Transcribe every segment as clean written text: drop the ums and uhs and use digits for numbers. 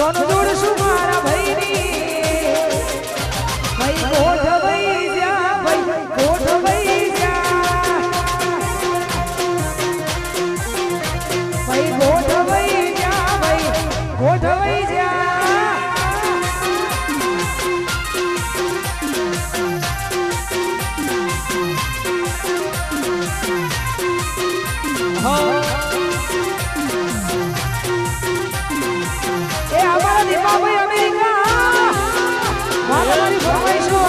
જોનો જોડશું મારા ભાઈની ભાઈ ગોઠવાઈ જા ભાઈ ગોઠવાઈ જા ભાઈ ગોઠવાઈ જા ભાઈ ગોઠવાઈ જા ભાઈ અમેરિકા મારી ફરમાઈશો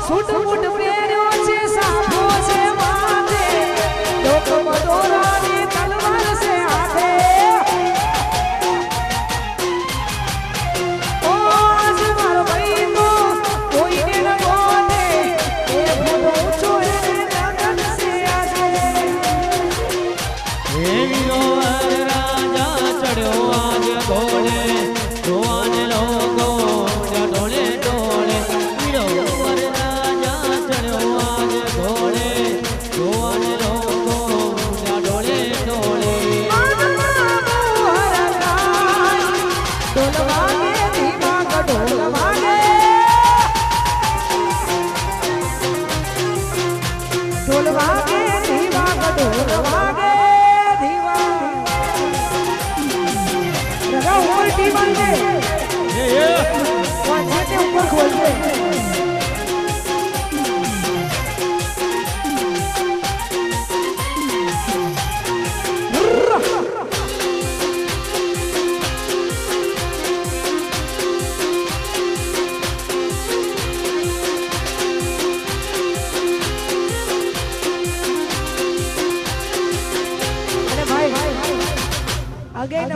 સૂટ બૂટ પહેર્યો છે સાફો છે માથે ડોકો દોરાની તલવાર છે હાથે again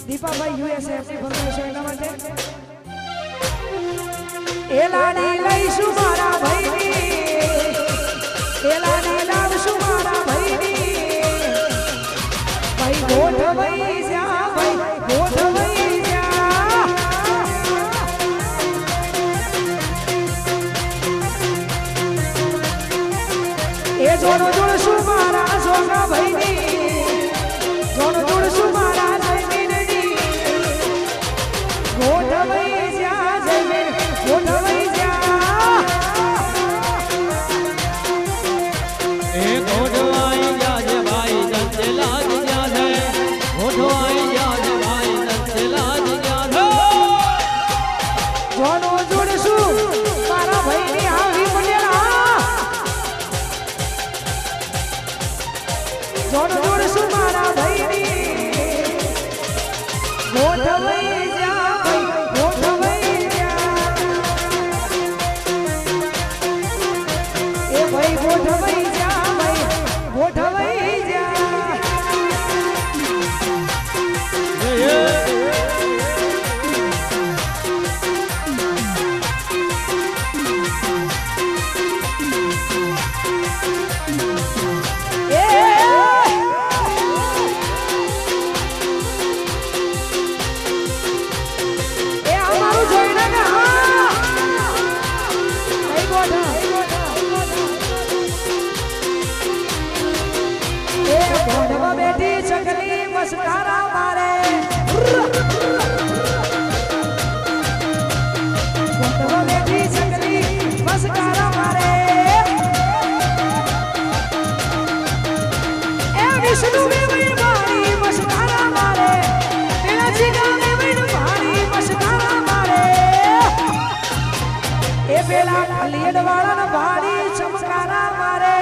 दीपा भाई यूएसए अपनी फरमाइश एना माटे एलानी लईशु मारा भाईनी एलानी लावशु मारा भाईनी भाई गोठवाई जा भाई गोठवाई जा ए जोनो जोड़शु मारा जोगा भाईनी जोनो जोड़शु मारा गोठवाई जा जमीन गोठवाई जा ए गोठवाई जा जे भाई दंते लाग जा है गोठवाई जा जे भाई दंते लाग जा है जोनो जोड़सु मारा भाई ની આવી પડેલા जोनो जोड़सु मारा भाई ની गोठवाई गोठवाई जा भाई गोठवाई जा बेटी चकली मस्कारा मारे बेटी चकली मस्कारा मारे ए विष्णु में वही भारी मस्कारा मारे तेरा जिगा में वही भारी मस्कारा मारे ए बेला लेड वाला भारी चमकारा मारे